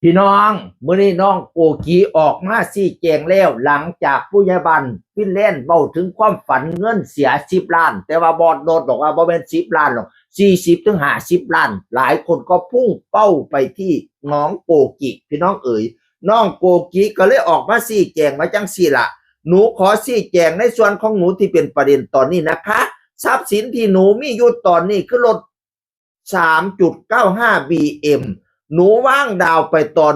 พี่น้องมื้อนี้น้องโกกีออกมาชี้แจงแล้วหลังจากผู้ใหญ่บ้านฟินแลนด์เบ้าถึงความฝันเงินเสีย10 ล้านแต่ว่าบอดโนดบอกว่าบ่แม่น10 ล้านหรอก40ถึง50 ล้านหลายคนก็พุ่งเป้าไปที่น้องโกกิพี่น้องเอ๋ยน้องโกกิก็เลยออกมาชี้แจงมาจังซี่ล่ะหนูขอชี้แจงในส่วนของหนูที่เป็นประเด็นตอนนี้นะคะทรัพย์สินที่หนูมีอยู่ตอนนี้คือรถ3.95 BM หนูว่างดาวไปตอน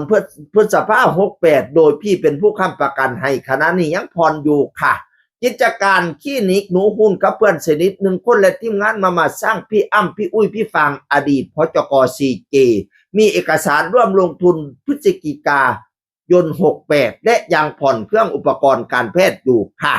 พฤษภา68โดยพี่เป็นผู้ค้ำประกันให้ขณะนี้ยังผ่อนอยู่ค่ะกิจการคลินิกหนูหุ้นกับเพื่อนสนิท1 คนและทีมงานมาสร้างพี่อ้ำพี่อุ้ยพี่ฟางอดีตพจก4Jมีเอกสารร่วมลงทุนพฤศจิกายน68และยังผ่อนเครื่องอุปกรณ์การแพทย์อยู่ค่ะ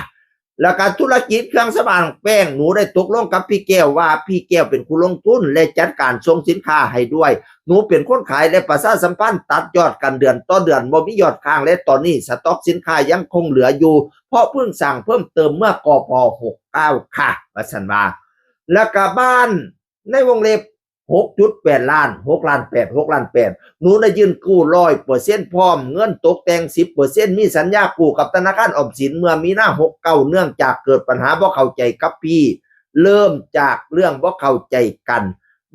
แล้วการธุรกิจเครื่องสำอางแป้งหนูได้ตกลงกับพี่แก้วว่าพี่แก้วเป็นผู้ลงทุนและจัดการส่งสินค้าให้ด้วยหนูเป็นคนขายและประชาสัมพันธ์ตัดยอดกันเดือนต่อเดือนบ่มียอดค้างและตอนนี้สต็อกสินค้ายังคงเหลืออยู่เพราะเพิ่งสั่งเพิ่มเติมเมื่อกพ69ค่ะว่าซั่นว่าแล้วก็บ้านในวงเล็บ6.8 ล้าน6 ล้าน 8 6 ล้าน 8หนูได้ยื่นกู้ 100% พร้อมเงินตกแต่ง 10% มีสัญญากู้กับธนาคารออมสินเมื่อมีนา69เนื่องจากเกิดปัญหาบ่เข้าใจกับพี่เริ่มจากเรื่องบ่เข้าใจกัน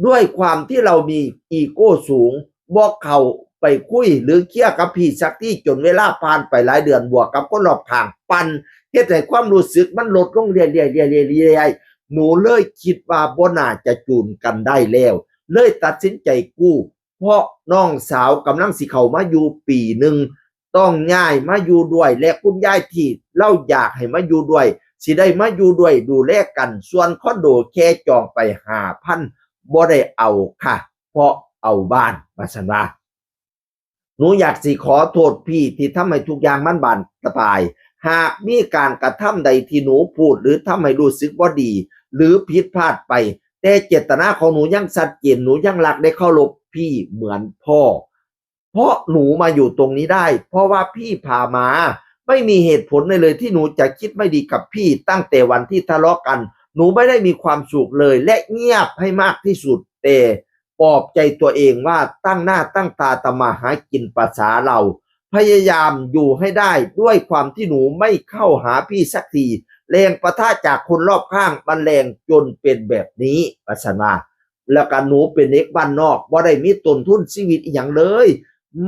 ด้วยความที่เรามีอีโก้สูงบ่เข้าไปคุยหรือเคลียร์กับพี่สักที่จนเวลาผ่านไปหลายเดือนบวกกับคนรอบข้างปั่นเฮ็ดให้ความรู้สึกมันลดลงเรื่อยๆหนูเลยคิดว่าบ่น่าจะจูนกันได้แล้วเลยตัดสินใจกู้เพราะน้องสาวกำลังสิเข้ามาอยู่ปีหนึ่งต้องย้ายมาอยู่ด้วยและคุณยายที่เล่าอยากให้มาอยู่ด้วยสิได้มาอยู่ด้วยดูแลกันส่วนคอนโดแค่จองไป 5,000 บ่ได้เอาค่ะเพราะเอาบ้านว่าซั่นว่าหนูอยากสิขอโทษพี่ที่ทำให้ทุกอย่างมันบานปลายหากมีการกระทำใดที่หนูพูดหรือทำให้รู้สึกบ่ดีหรือผิดพลาดไปแต่เจตนาของหนูยังชัดเจนหนูยังรักได้เคารพพี่เหมือนพ่อเพราะหนูมาอยู่ตรงนี้ได้เพราะว่าพี่พามาไม่มีเหตุผลเลยที่หนูจะคิดไม่ดีกับพี่ตั้งแต่วันที่ทะเลาะกันหนูไม่ได้มีความสุขเลยและเงียบให้มากที่สุดแต่ปลอบใจตัวเองว่าตั้งหน้าตั้งตาทำมาหากินภาษาเราพยายามอยู่ให้ได้ด้วยความที่หนูไม่เข้าหาพี่สักทีแรงประทะจากคนรอบข้างมันแรงจนเป็นแบบนี้ว่าซั่นว่าแล้วก็หนูเป็นเด็กบ้านนอกบ่ได้มีต้นทุนชีวิตอีหยังเลย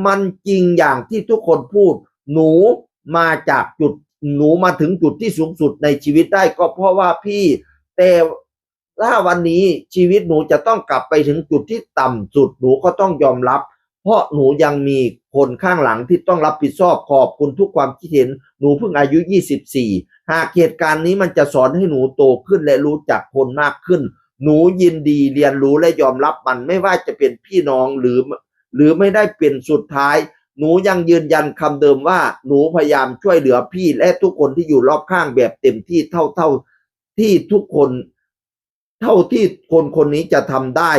มันจริงอย่างที่ทุกคนพูดหนูมาจากจุดหนูมาถึงจุดที่สูงสุดในชีวิตได้ก็เพราะว่าพี่แต่ถ้าวันนี้ชีวิตหนูจะต้องกลับไปถึงจุดที่ต่ำสุดหนูก็ต้องยอมรับเพราะหนูยังมีคนข้างหลังที่ต้องรับผิดชอบขอบคุณทุกความคิดเห็นหนูเพิ่งอายุ24หากเหตุการณ์นี้มันจะสอนให้หนูโตขึ้นและรู้จักคนมากขึ้นหนูยินดีเรียนรู้และยอมรับมันไม่ว่าจะเป็นพี่น้องหรือไม่ได้เป็นสุดท้ายหนูยังยืนยันคำเดิมว่าหนูพยายามช่วยเหลือพี่และทุกคนที่อยู่รอบข้างแบบเต็มที่เท่าที่ทุกคนเท่าที่คนนี้จะทำได้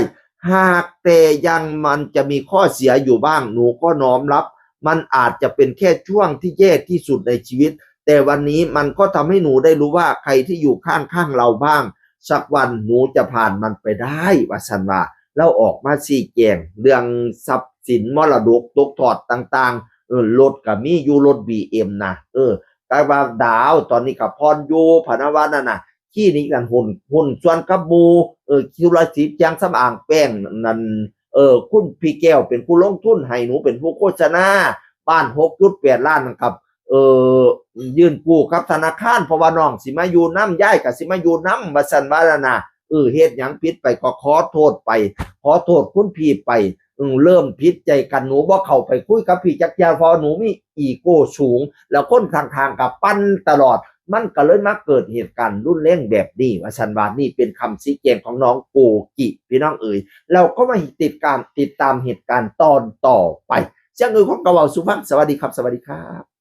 หากแต่ยังมันจะมีข้อเสียอยู่บ้างหนูก็น้อมรับมันอาจจะเป็นแค่ช่วงที่แย่ที่สุดในชีวิตแต่วันนี้มันก็ทำให้หนูได้รู้ว่าใครที่อยู่ข้างเราบ้างสักวันหนูจะผ่านมันไปได้ว่าซั่นว่าเราออกมาชี้แจงเรื่องทรัพย์สินมรดกตกทอดต่างๆรถก็มีอยู่รถ BM นะแต่ว่าดาวตอนนี้ก็ผ่อนอยู่พะนะว่านั่นน่ะขี้นี้กันหุ้นส่วนกับหมู่ธุรกิจยางสำอางแป้งนั่นคุณพี่แก้วเป็นผู้ลงทุนให้หนูเป็นผู้โฆษณาบ้าน 6.8 ล้านกับเอ่อยื่นกู้กับธนาคารเพราะว่าน้องสิมาอยู่นำยายก็สิมาอยู่นำว่าซั่นว่าล่ะนะเฮ็ดหยังผิดไปก็ขอโทษไปขอโทษคุณพี่ไปเริ่มผิดใจกันหนูบ่เข้าไปคุยกับพี่จักอย่างเพราะหนูมีอีโก้สูงแล้วคนข้างๆก็ปั้นตลอดมันก็เลยมาเกิดเหตุการณ์รุนแรงแบบนี้ว่าซั่นว่านี่เป็นคำชี้แจงของน้องโกกิพี่น้องเอ๋ยเราก็มาติดตามเหตุการณ์ตอนต่อไปเสียงของกะเว้าสุพรรณสวัสดีครับสวัสดีครับ